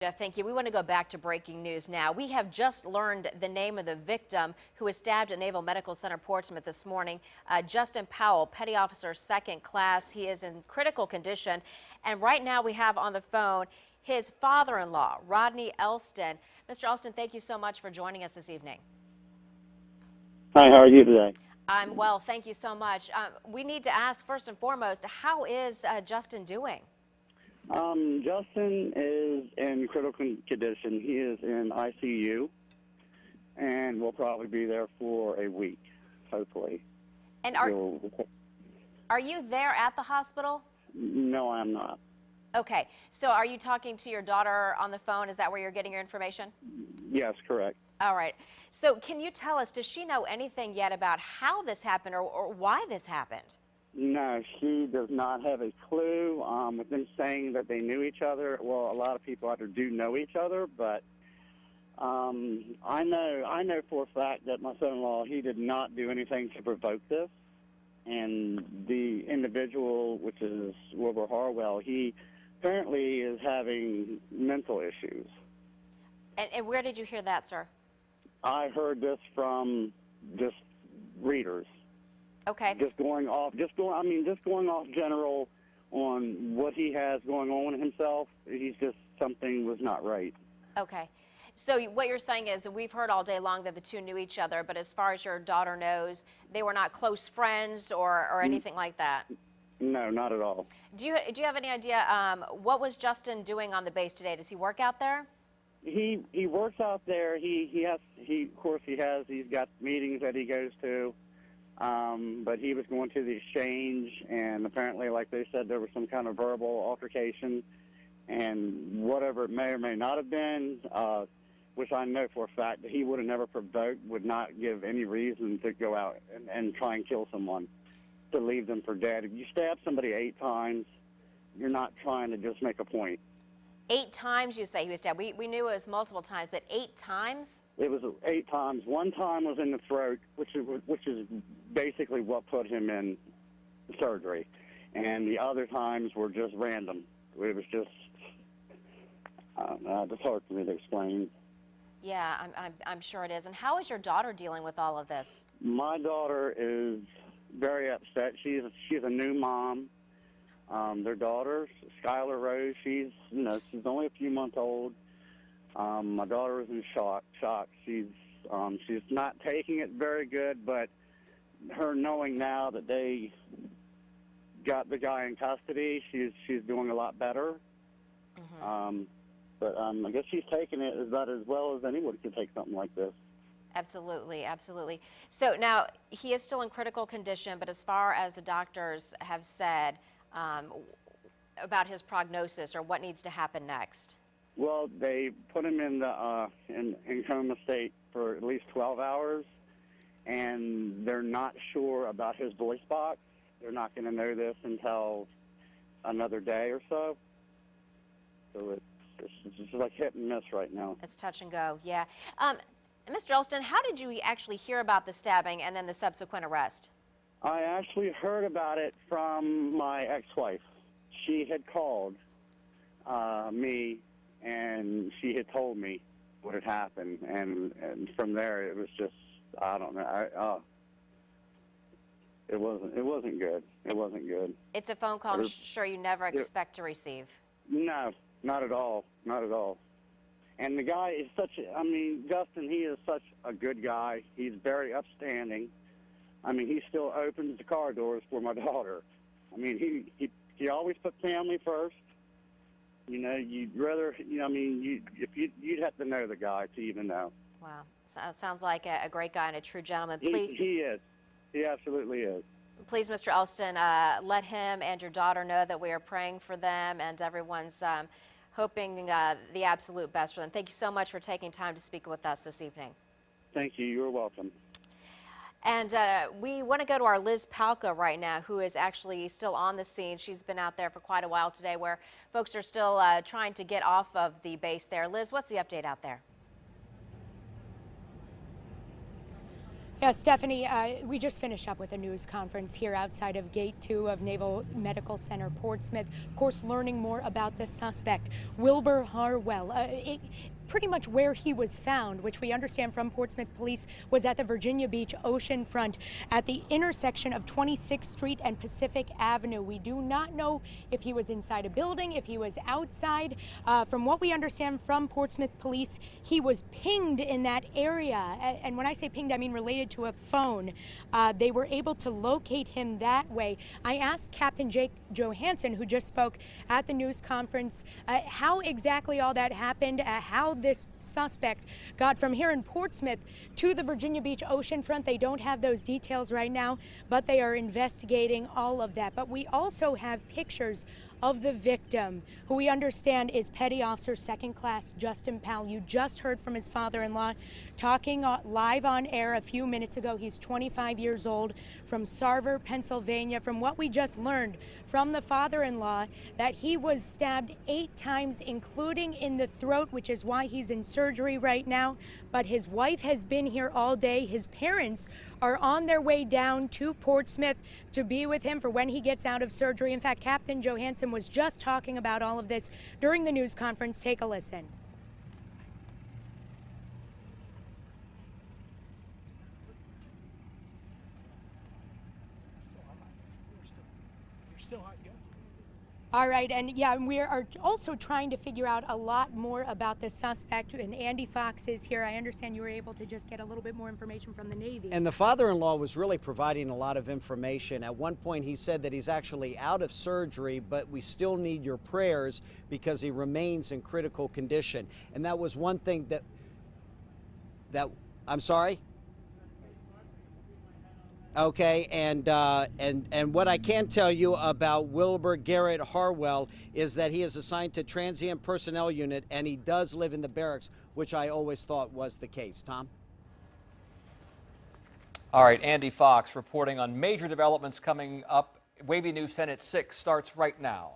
Jeff, thank you. We want to go back to breaking news now. We have just learned the name of the victim who was stabbed at Naval Medical Center Portsmouth this morning. Justin Powell, Petty Officer 2nd Class. He is in critical condition. And right now we have on the phone his father-in-law, Rodney Elston. Mr. Elston, thank you so much for joining us this evening. Hi, how are you today? I'm well, thank you so much. We need to ask first and foremost, how is Justin doing? Justin is in critical condition. He is in ICU and will probably be there for a week, hopefully. And are you there at the hospital? No, I'm not. Okay, so are you talking to your daughter on the phone? Is that where you're getting your information? Yes, correct. All right. So can you tell us, does she know anything yet about how this happened or why this happened? No, she does not have a clue. With them saying that they knew each other, well, a lot of people either do know each other, but I know for a fact that my son-in-law, he did not do anything to provoke this. And the individual, which is Wilbur Harwell, he apparently is having mental issues. And where did you hear that, sir? I heard this from just readers. Okay. Just going off general on what he has going on with himself. He's just, something was not right. Okay. So what you're saying is that we've heard all day long that the two knew each other, but as far as your daughter knows, they were not close friends or anything like that? No, not at all. Do you have any idea what was Justin doing on the base today? Does he work out there? He works out there. He's got meetings that he goes to. But he was going to the exchange, and apparently, like they said, there was some kind of verbal altercation, and whatever it may or may not have been, which I know for a fact that he would have never provoked, would not give any reason to go out and try and kill someone, to leave them for dead. If you stab somebody 8 times, you're not trying to just make a point. 8 times, you say he was stabbed. We knew it was multiple times, but 8 times? It was 8 times. One time was in the throat, which is basically what put him in surgery, and the other times were just random. It was just, it's hard for me to explain. Yeah, I'm sure it is. And how is your daughter dealing with all of this? My daughter is very upset. She's a new mom. Their daughter, Skylar Rose, she's only a few months old. My daughter is in shock. She's not taking it very good, but her knowing now that they got the guy in custody, she's doing a lot better. Mm-hmm. But I guess she's taking it about as well as anyone could take something like this. Absolutely, absolutely. So now he is still in critical condition, but as far as the doctors have said about his prognosis or what needs to happen next? Well, they put him in the in coma state for at least 12 hours, and they're not sure about his voice box. They're not going to know this until another day or so. So it's just like hit and miss right now. It's touch and go, yeah. Mr. Elston, how did you actually hear about the stabbing and then the subsequent arrest? I actually heard about it from my ex-wife. She had called me, and she had told me what had happened, and from there it was just, I don't know. It wasn't good. It wasn't good. It's a phone call I'm sure you never expect to receive. No, not at all. Not at all. And the guy is Justin, he is such a good guy. He's very upstanding. He still opens the car doors for my daughter. He always put family first. You'd rather, you'd have to know the guy to even know. Wow. Sounds like a great guy and a true gentleman. Please, he is. He absolutely is. Please, Mr. Elston, let him and your daughter know that we are praying for them, and everyone's hoping the absolute best for them. Thank you so much for taking time to speak with us this evening. Thank you. You're welcome. And we want to go to our Liz Palka right now, who is actually still on the scene. She's been out there for quite a while today, where folks are still trying to get off of the base there. Liz, what's the update out there? Yeah, Stephanie, we just finished up with a news conference here outside of Gate 2 of Naval Medical Center, Portsmouth. Of course, learning more about the suspect, Wilbur Harwell. Pretty much where he was found, which we understand from Portsmouth Police, was at the Virginia Beach oceanfront at the intersection of 26th Street and Pacific Avenue. We do not know if he was inside a building, if he was outside. From what we understand from Portsmouth Police, he was pinged in that area. And when I say pinged, I mean related to a phone. They were able to locate him that way. I asked Captain Jake Johansson, who just spoke at the news conference, how exactly all that happened, how this suspect got from here in Portsmouth to the Virginia Beach oceanfront. They don't have those details right now, but they are investigating all of that. But we also have pictures of the victim, who we understand is Petty Officer Second Class Justin Powell. You just heard from his father-in-law talking live on air a few minutes ago. He's 25 years old, from Sarver, Pennsylvania. From what we just learned from the father-in-law, that he was stabbed 8 times, including in the throat, which is why he's in surgery right now. But his wife has been here all day. His parents are on their way down to Portsmouth to be with him for when he gets out of surgery. In fact, Captain Johansson was just talking about all of this during the news conference. Take a listen. All right, and yeah, we are also trying to figure out a lot more about the suspect, and Andy Fox is here. I understand you were able to just get a little bit more information from the Navy. And the father-in-law was really providing a lot of information. At one point he said that he's actually out of surgery, but we still need your prayers because he remains in critical condition. And that was one thing that I'm sorry? Okay, and what I can tell you about Wilbur Garrett Harwell is that he is assigned to transient personnel unit, and he does live in the barracks, which I always thought was the case. Tom? All right, Andy Fox reporting on major developments coming up. WAVY News 10 at 6 starts right now.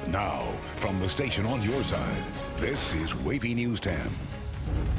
Now, from the station on your side, this is WAVY News 10.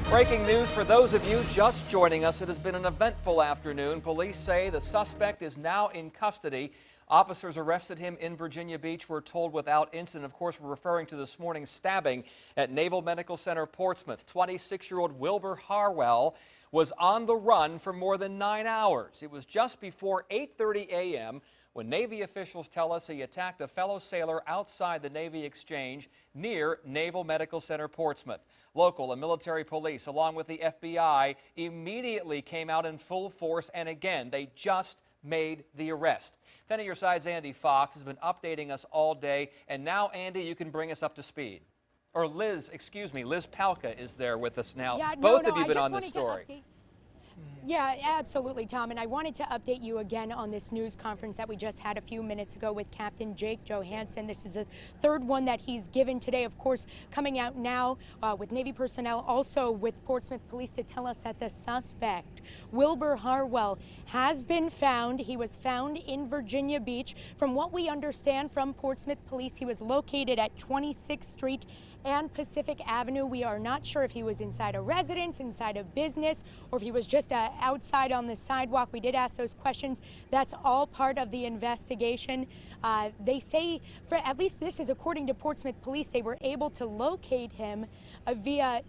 Breaking news for those of you just joining us. It has been an eventful afternoon. Police say the suspect is now in custody. Officers arrested him in Virginia Beach, we're told, without incident. Of course, we're referring to this morning's stabbing at Naval Medical Center, Portsmouth. 26-year-old Wilbur Harwell was on the run for more than 9 hours. It was just before 8:30 a.m. when Navy officials tell us he attacked a fellow sailor outside the Navy Exchange near Naval Medical Center, Portsmouth. Local and military police, along with the FBI, immediately came out in full force, and again, they just made the arrest. 10 at your side's Andy Fox has been updating us all day, and now, Andy, you can bring us up to speed. Or Liz, excuse me, Liz Palka is there with us now. Yeah, Both of you have been on this story. Yeah, absolutely, Tom. And I wanted to update you again on this news conference that we just had a few minutes ago with Captain Jake Johansson. This is the third one that he's given today, of course, coming out now with Navy personnel, also with Portsmouth Police, to tell us that the suspect, Wilbur Harwell, has been found. He was found in Virginia Beach. From what we understand from Portsmouth Police, he was located at 26th Street and Pacific Avenue. We are not sure if he was inside a residence, inside a business, or if he was just outside on the sidewalk. We did ask those questions. That's all part of the investigation. They say, at least this is according to Portsmouth Police, they were able to locate him via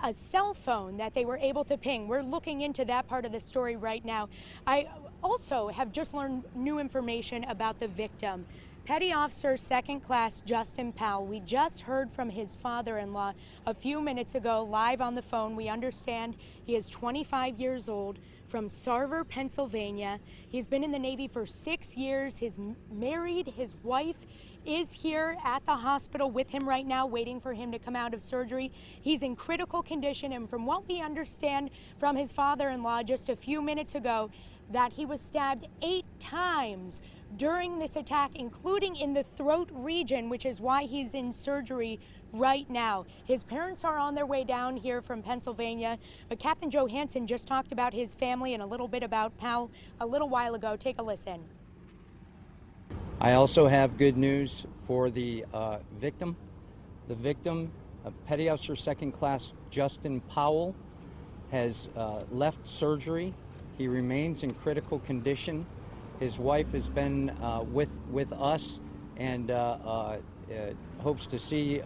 a cell phone that they were able to ping. We're looking into that part of the story right now. I also have just learned new information about the victim. Petty Officer Second Class Justin Powell. We just heard from his father-in-law a few minutes ago, live on the phone. We understand he is 25 years old, from Sarver, Pennsylvania. He's been in the Navy for 6 years. He's married. His wife is here at the hospital with him right now, waiting for him to come out of surgery. He's in critical condition, and from what we understand from his father-in-law just a few minutes ago, that he was stabbed 8 times during this attack, including in the throat region, which is why he's in surgery right now. His parents are on their way down here from Pennsylvania. Captain Johansson just talked about his family and a little bit about Powell a little while ago. Take a listen. I also have good news for the victim. The victim, Petty Officer Second Class Justin Powell. has left surgery. He remains in critical condition. His wife has been with us and hopes to see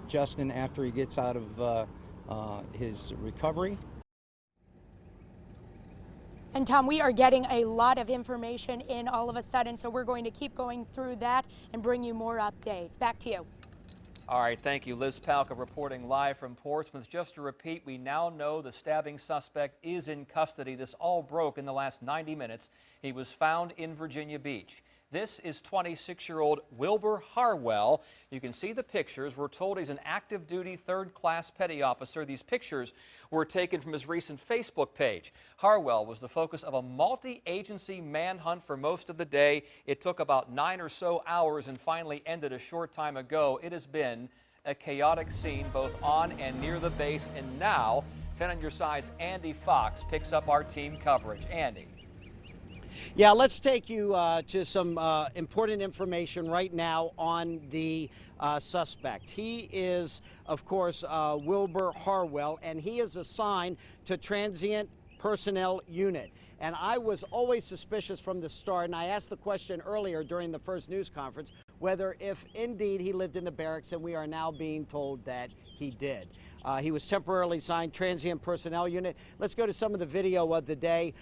Justin after he gets out of his recovery. And Tom, we are getting a lot of information in all of a sudden, so we're going to keep going through that and bring you more updates. Back to you. All right, thank you. Liz Palka reporting live from Portsmouth. Just to repeat, we now know the stabbing suspect is in custody. This all broke in the last 90 minutes. He was found in Virginia Beach. This is 26-year-old Wilbur Harwell. You can see the pictures. We're told he's an active duty third-class petty officer. These pictures were taken from his recent Facebook page. Harwell was the focus of a multi-agency manhunt for most of the day. It took about 9 or so hours and finally ended a short time ago. It has been a chaotic scene both on and near the base. And now, 10 on your side's Andy Fox picks up our team coverage. Andy. Yeah, let's take you to some important information right now on the suspect. He is, of course, Wilbur Harwell, and he is assigned to Transient Personnel Unit. And I was always suspicious from the start, and I asked the question earlier during the first news conference whether if indeed he lived in the barracks, and we are now being told that he did. He was temporarily assigned Transient Personnel Unit. Let's go to some of the video of the day.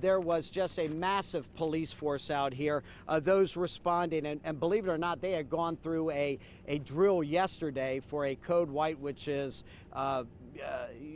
There was just a massive police force out here, those responding, and believe it or not, they had gone through a drill yesterday for a code white, which is live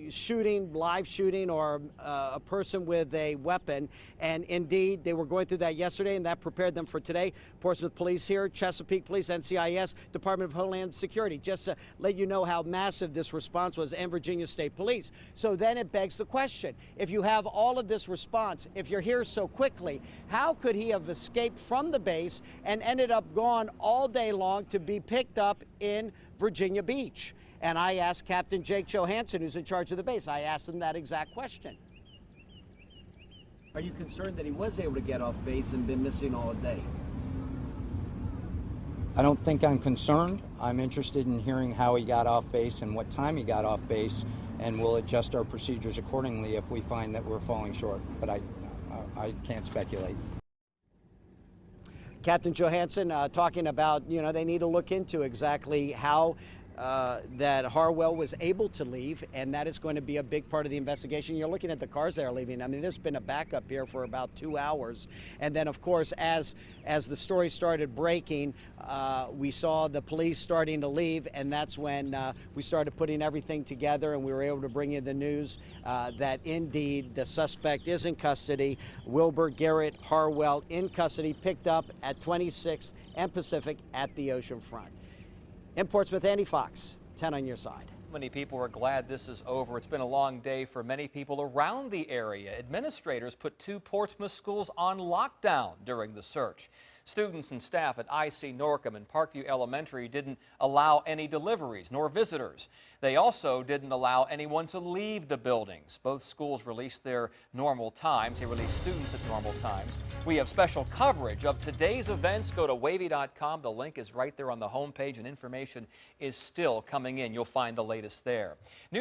shooting, or a person with a weapon. And indeed, they were going through that yesterday, and that prepared them for today. Portsmouth Police here, Chesapeake Police, NCIS, Department of Homeland Security, just to let you know how massive this response was, and Virginia State Police. So then it begs the question, if you have all of this response, if you're here so quickly, how could he have escaped from the base and ended up gone all day long to be picked up in Virginia Beach? And I asked Captain Jake Johansson, who's in charge of the base, I asked him that exact question. Are you concerned that he was able to get off base and been missing all day? I don't think I'm concerned. I'm interested in hearing how he got off base and what time he got off base, and we'll adjust our procedures accordingly if we find that we're falling short. But I can't speculate. Captain Johansson talking about, they need to look into exactly how that Harwell was able to leave, and that is going to be a big part of the investigation. You're looking at the cars that are leaving. I mean, there's been a backup here for about 2 hours. And then, of course, as the story started breaking, we saw the police starting to leave, and that's when we started putting everything together, and we were able to bring you the news that indeed the suspect is in custody. Wilbur Garrett Harwell in custody, picked up at 26th and Pacific at the oceanfront. In Portsmouth, Andy Fox, 10 on your side. Many people are glad this is over. It's been a long day for many people around the area. Administrators put 2 Portsmouth schools on lockdown during the search. Students and staff at IC Norcom and Parkview Elementary didn't allow any deliveries nor visitors. They also didn't allow anyone to leave the buildings. Both schools released their normal times. They released students at normal times. We have special coverage of today's events. Go to wavy.com. The link is right there on the homepage, and information is still coming in. You'll find the latest there.